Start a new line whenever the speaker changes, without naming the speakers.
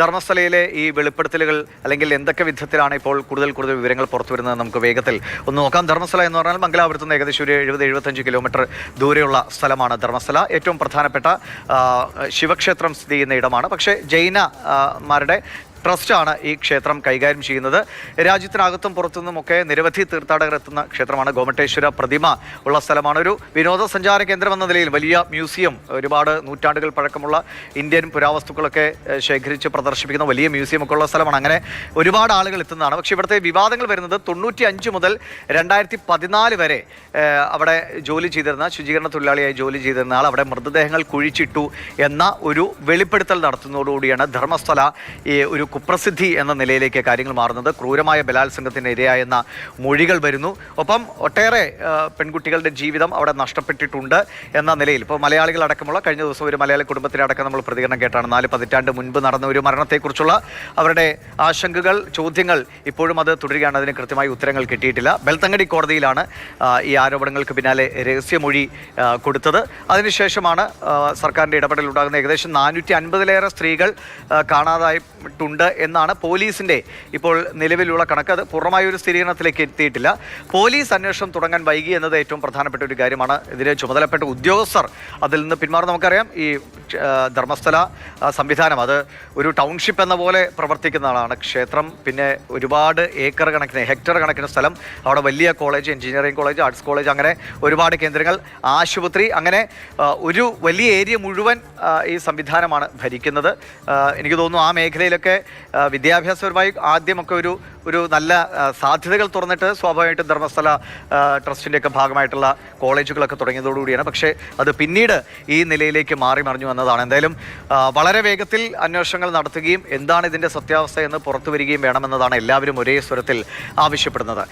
ധർമ്മസ്ഥലയിലെ ഈ വെളിപ്പെടുത്തലുകൾ അല്ലെങ്കിൽ എന്തൊക്കെ വിധത്തിലാണ് ഇപ്പോൾ കൂടുതൽ വിവരങ്ങൾ പുറത്തു വരുന്നത് നമുക്ക് വേഗത്തിൽ ഒന്ന് നോക്കാം. ധർമ്മസ്ഥല എന്ന് പറഞ്ഞാൽ മംഗലാപുരത്ത് നിന്ന് ഏകദേശം ഒരു 70-75 കിലോമീറ്റർ ദൂരെയുള്ള സ്ഥലമാണ് ധർമ്മസ്ഥല. ഏറ്റവും പ്രധാനപ്പെട്ട ശിവക്ഷേത്രം സ്ഥിതി ചെയ്യുന്ന ഇടമാണ്. പക്ഷേ ജൈനമാരുടെ ട്രസ്റ്റാണ് ഈ ക്ഷേത്രം കൈകാര്യം ചെയ്യുന്നത്. രാജ്യത്തിനകത്തും പുറത്തുനിന്നുമൊക്കെ നിരവധി തീർത്ഥാടകർ എത്തുന്ന ക്ഷേത്രമാണ്. ഗോമട്ടേശ്വര പ്രതിമ ഉള്ള സ്ഥലമാണ്. ഒരു വിനോദസഞ്ചാര കേന്ദ്രം എന്ന നിലയിൽ വലിയ മ്യൂസിയം, ഒരുപാട് നൂറ്റാണ്ടുകൾ പഴക്കമുള്ള ഇന്ത്യൻ പുരാവസ്തുക്കളൊക്കെ ശേഖരിച്ച് പ്രദർശിപ്പിക്കുന്ന വലിയ മ്യൂസിയം ഒക്കെ ഉള്ള സ്ഥലമാണ്. അങ്ങനെ ഒരുപാട് ആളുകൾ എത്തുന്നതാണ്. പക്ഷേ ഇവിടുത്തെ വിവാദങ്ങൾ വരുന്നത് 95 മുതൽ 2014 വരെ അവിടെ ജോലി ചെയ്തിരുന്ന, ശുചീകരണ തൊഴിലാളിയായി ജോലി ചെയ്തിരുന്ന ആൾ അവിടെ മൃതദേഹങ്ങൾ കുഴിച്ചിട്ടു എന്ന ഒരു വെളിപ്പെടുത്തൽ നടത്തുന്നതോടുകൂടിയാണ് ധർമ്മസ്ഥല ഈ ഒരു കുപ്രസിദ്ധി എന്ന നിലയിലേക്ക് കാര്യങ്ങൾ മാറുന്നത്. ക്രൂരമായ ബലാത്സംഗത്തിന് ഇരയായെന്ന മൊഴികൾ വരുന്നു. ഒപ്പം ഒട്ടേറെ പെൺകുട്ടികളുടെ ജീവിതം അവിടെ നഷ്ടപ്പെട്ടിട്ടുണ്ട് എന്ന നിലയിൽ ഇപ്പോൾ മലയാളികൾ അടക്കമുള്ള കഴിഞ്ഞ ദിവസം ഒരു മലയാളി കുടുംബത്തിനടക്കം നമ്മൾ പ്രതികരണം കേട്ടാണ്. 4 പതിറ്റാണ്ട് മുൻപ് നടന്ന ഒരു മരണത്തെക്കുറിച്ചുള്ള അവരുടെ ആശങ്കകൾ, ചോദ്യങ്ങൾ ഇപ്പോഴും അത് തുടരുകയാണ്. അതിന് കൃത്യമായി ഉത്തരങ്ങൾ കിട്ടിയിട്ടില്ല. ബെൽത്തങ്ങടി കോടതിയിലാണ് ഈ ആരോപണങ്ങൾക്ക് പിന്നാലെ രഹസ്യമൊഴി കൊടുത്തത്. അതിനുശേഷമാണ് സർക്കാരിൻ്റെ ഇടപെടലുണ്ടാകുന്ന ഏകദേശം 450-ലേറെ സ്ത്രീകൾ കാണാതായിട്ടുണ്ട് എന്നാണ് പോലീസിന്റെ ഇപ്പോൾ നിലവിലുള്ള കണക്ക്. അത് പൂർണ്ണമായ ഒരു സ്ഥിരീകരണത്തിലേക്ക് എത്തിയിട്ടില്ല. പോലീസ് അന്വേഷണം തുടങ്ങാൻ വൈകി എന്നത് ഏറ്റവും പ്രധാനപ്പെട്ട ഒരു കാര്യമാണ്. ഇതിന് ചുമതലപ്പെട്ട ഉദ്യോഗസ്ഥർ അതിൽ നിന്ന് പിന്മാറും. നമുക്കറിയാം ഈ ധർമ്മസ്ഥല സംവിധാനം അത് ഒരു ടൗൺഷിപ്പ് എന്ന പോലെ പ്രവർത്തിക്കുന്നതാണ്. ക്ഷേത്രം, പിന്നെ ഒരുപാട് ഏക്കർ കണക്കിന്, ഹെക്ടർ കണക്കിന് സ്ഥലം, അവിടെ വലിയ college, engineering college, arts college, അങ്ങനെ ഒരുപാട് കേന്ദ്രങ്ങൾ, ആശുപത്രി, അങ്ങനെ ഒരു വലിയ ഏരിയ മുഴുവൻ ഈ സംവിധാനമാണ് ഭരിക്കുന്നത്. എനിക്ക് തോന്നുന്നു ആ മേഖലയിലൊക്കെ വിദ്യാഭ്യാസപരമായി ആദ്യമൊക്കെ ഒരു നല്ല സാധ്യതകൾ തുറന്നിട്ട് സ്വാഭാവികമായിട്ടും ധർമ്മസ്ഥല ട്രസ്റ്റിൻ്റെയൊക്കെ ഭാഗമായിട്ടുള്ള കോളേജുകളൊക്കെ തുടങ്ങിയതോടുകൂടിയാണ്. പക്ഷേ അത് പിന്നീട് ഈ നിലയിലേക്ക് മാറി മറിഞ്ഞു എന്നതാണ്. എന്തായാലും വളരെ വേഗത്തിൽ അന്വേഷണങ്ങൾ നടത്തുകയും എന്താണ് ഇതിൻ്റെ സത്യാവസ്ഥ എന്ന് പുറത്തു വരികയും വേണമെന്നതാണ് എല്ലാവരും ഒരേ സ്വരത്തിൽ ആവശ്യപ്പെടുന്നത്.